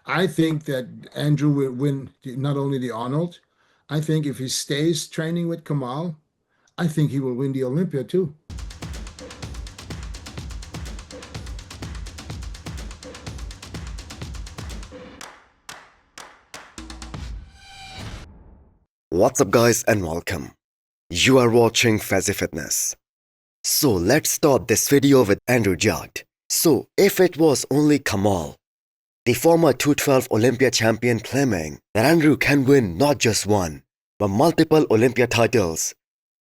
I think that Andrew will win not only the Arnold, I think if he stays training with Kamal, I think he will win the Olympia too. What's up guys and welcome. You are watching Fazi Fitness. So let's start this video with Andrew Jacked. So if it was only Kamal, the former 212 Olympia champion, claiming that Andrew can win not just one, but multiple Olympia titles,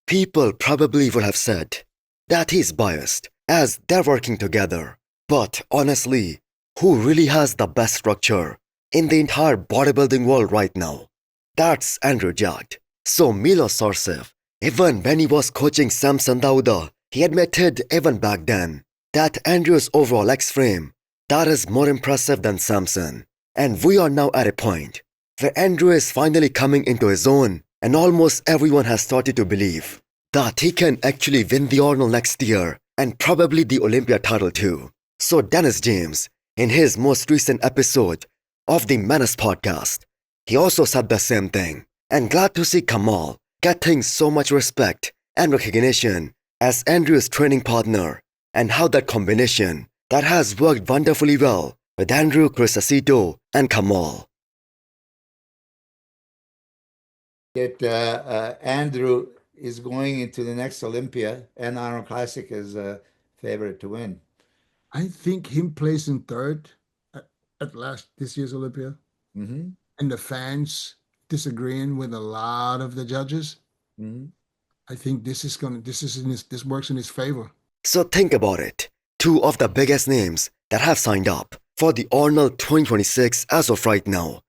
people probably would have said that he's biased as they're working together. But honestly, who really has the best structure in the entire bodybuilding world right now? That's Andrew Jacked. So Milos Sarcev, even when he was coaching Samson Dauda, he admitted even back then that Andrew's overall X-frame, that is more impressive than Samson. And we are now at a point where Andrew is finally coming into his own, and almost everyone has started to believe that he can actually win the Arnold next year and probably the Olympia title too. So Dennis James, in his most recent episode of the Menace podcast, he also said the same thing, and glad to see Kamal getting so much respect and recognition as Andrew's training partner, and how that combination that has worked wonderfully well with Andrew, Chris Aceto, and Kamal. Andrew is going into the next Olympia, and Arnold Classic is a favorite to win. I think him placing third at last this year's Olympia, Mm-hmm. and the fans disagreeing with a lot of the judges. Mm-hmm. I think this works in his favor. So think about it. Two of the biggest names that have signed up for the Arnold 2026 as of right now,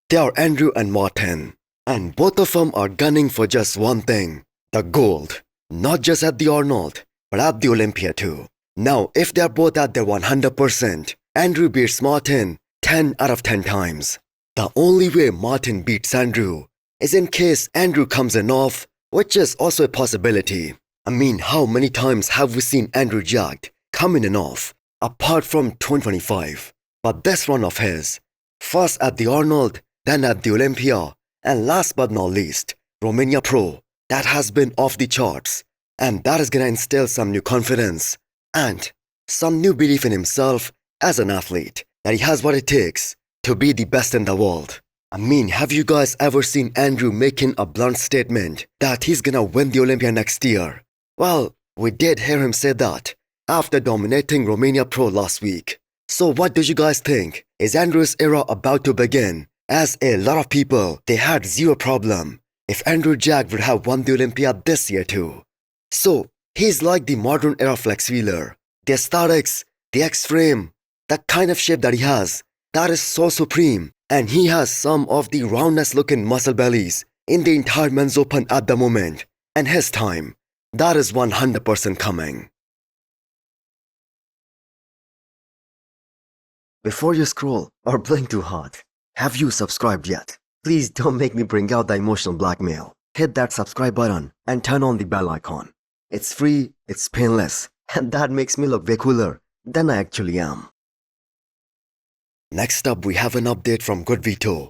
they are Andrew and Martin. And both of them are gunning for just one thing, the gold. Not just at the Arnold, but at the Olympia too. Now, if they're both at their 100%, Andrew beats Martin 10 out of 10 times. The only way Martin beats Andrew is in case Andrew comes in off, which is also a possibility. I mean, how many times have we seen Andrew Jacked coming in off, apart from 2025? But this run of his, first at the Arnold, then at the Olympia, and last but not least, Romania Pro, that has been off the charts. And that is gonna instill some new confidence and some new belief in himself as an athlete, that he has what it takes to be the best in the world. I mean, have you guys ever seen Andrew making a blunt statement that he's gonna win the Olympia next year? Well, we did hear him say that after dominating Romania Pro last week. So what do you guys think? Is Andrew's era about to begin? As a lot of people, they had zero problem if Andrew Jacked would have won the Olympia this year too. So, he's like the modern era flex wheeler. The aesthetics, the X-frame, that kind of shape that he has, that is so supreme, and he has some of the roundest looking muscle bellies in the entire men's open at the moment, and his time, that is 100% coming. Before you scroll or blink too hard, have you subscribed yet? Please don't make me bring out the emotional blackmail. Hit that subscribe button and turn on the bell icon. It's free, it's painless, and that makes me look way cooler than I actually am. Next up, we have an update from GoodVito,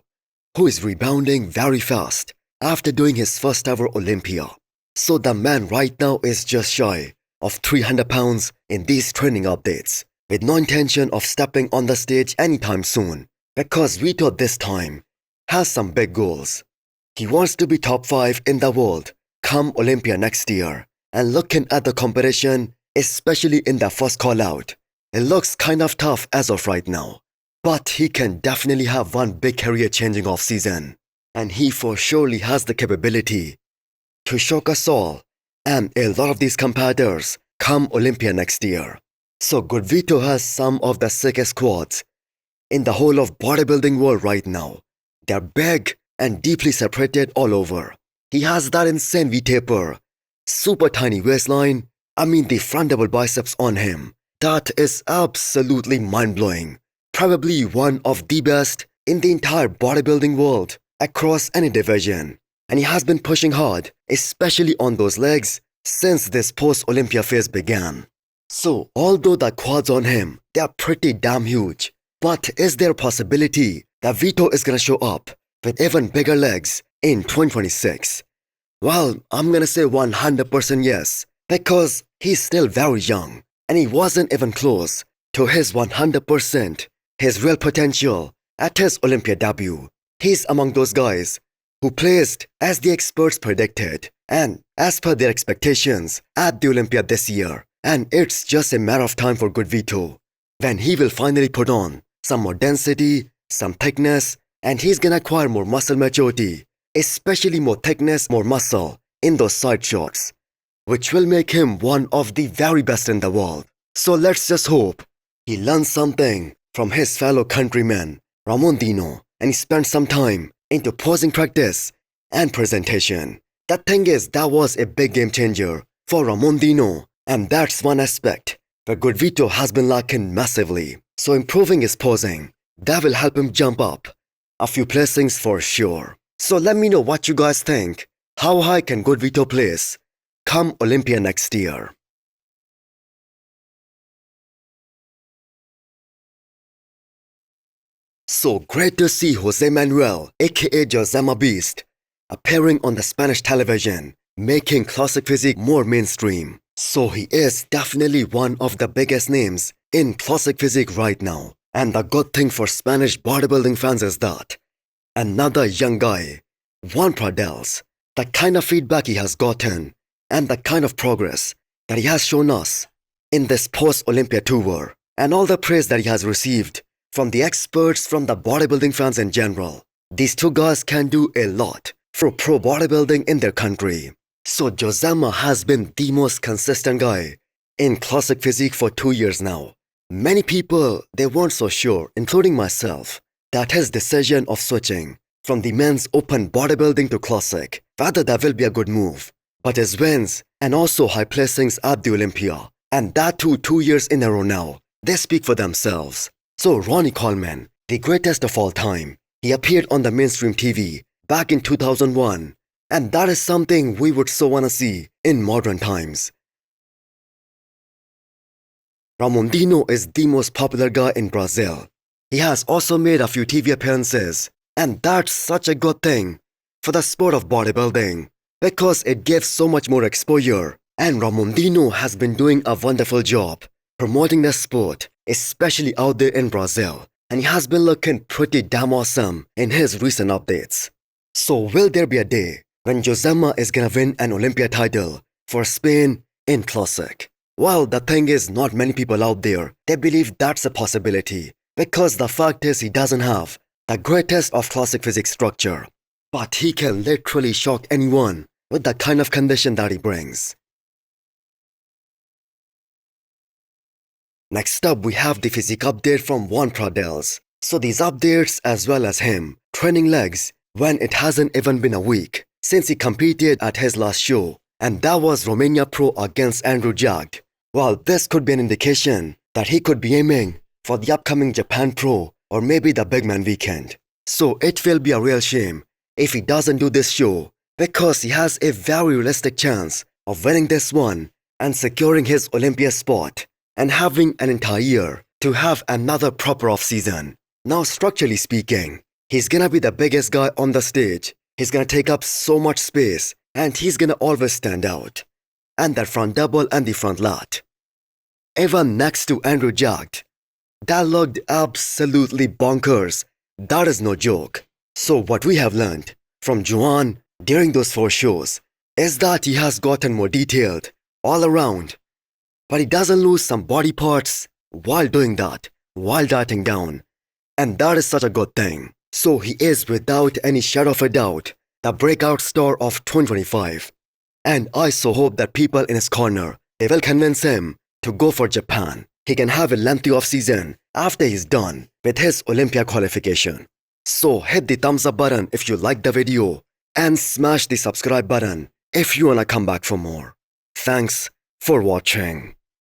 who is rebounding very fast after doing his first ever Olympia. So the man right now is just shy of 300 pounds in these training updates, with no intention of stepping on the stage anytime soon, because Vito this time has some big goals. He wants to be top 5 in the world come Olympia next year, and looking at the competition, especially in the first call out, it looks kind of tough as of right now. But he can definitely have one big career-changing off-season, and he for surely has the capability to shock us all and a lot of these competitors come Olympia next year. So GoodVito has some of the sickest quads in the whole of bodybuilding world right now. They're big and deeply separated all over. He has that insane V-taper, super tiny waistline. I mean the front double biceps on him. That is absolutely mind-blowing. Probably one of the best in the entire bodybuilding world across any division. And he has been pushing hard, especially on those legs, since this post-Olympia phase began. So, although the quads on him, they are pretty damn huge, but is there a possibility that that Vito is gonna show up with even bigger legs in 2026? Well, I'm gonna say 100% yes, because he's still very young and he wasn't even close to his 100%, his real potential at his Olympia debut. He's among those guys who placed as the experts predicted and as per their expectations at the Olympia this year. And it's just a matter of time for GoodVito when he will finally put on some more density, some thickness, and he's gonna acquire more muscle maturity, especially more thickness, more muscle in those side shots, which will make him one of the very best in the world. So let's just hope he learns something from his fellow countryman, Ramondino, and he spent some time into posing practice and presentation. The thing is, that was a big game changer for Ramondino, and that's one aspect where GoodVito has been lacking massively. So improving his posing, that will help him jump up a few placings for sure. So let me know what you guys think. How high can GoodVito place come Olympia next year? So great to see Jose Manuel, aka Josema Beast, appearing on the Spanish television, making classic physique more mainstream. So he is definitely one of the biggest names in classic physique right now. And the good thing for Spanish bodybuilding fans is that another young guy, Juan Praells, the kind of feedback he has gotten and the kind of progress that he has shown us in this post-Olympia tour, and all the praise that he has received from the experts, from the bodybuilding fans in general. These two guys can do a lot for pro bodybuilding in their country. So Josema has been the most consistent guy in classic physique for 2 years now. Many people, they weren't so sure, including myself, that his decision of switching from the men's open bodybuilding to classic, whether that will be a good move. But his wins and also high placings at the Olympia, and that too 2 years in a row now, they speak for themselves. So Ronnie Coleman, the greatest of all time, he appeared on the mainstream TV back in 2001, and that is something we would so want to see in modern times. Ramondino is the most popular guy in Brazil. He has also made a few TV appearances, and that's such a good thing for the sport of bodybuilding because it gives so much more exposure, and Ramondino has been doing a wonderful job promoting the sport, especially out there in Brazil, and he has been looking pretty damn awesome in his recent updates. So will there be a day when Josema is gonna win an Olympia title for Spain in classic? Well, the thing is, not many people out there, they believe that's a possibility because the fact is he doesn't have the greatest of classic physics structure, but he can literally shock anyone with the kind of condition that he brings. Next up, we have the physique update from Juan Praells. So these updates, as well as him training legs when it hasn't even been a week since he competed at his last show, and that was Romania Pro against Andrew Jacked. Well, this could be an indication that he could be aiming for the upcoming Japan Pro or maybe the Big Man weekend. So it will be a real shame if he doesn't do this show because he has a very realistic chance of winning this one and securing his Olympia spot and having an entire year to have another proper off-season. Now, structurally speaking, he's gonna be the biggest guy on the stage. He's gonna take up so much space and he's gonna always stand out. And that front double and the front lat, even next to Andrew Jacked, that looked absolutely bonkers. That is no joke. So what we have learned from Juan during those 4 shows is that he has gotten more detailed all around, but he doesn't lose some body parts while doing that, while dieting down. And that is such a good thing. So he is without any shadow of a doubt the breakout star of 2025. And I so hope that people in his corner, they will convince him to go for Japan. He can have a lengthy off-season after he's done with his Olympia qualification. So hit the thumbs up button if you liked the video and smash the subscribe button if you wanna come back for more. Thanks for watching.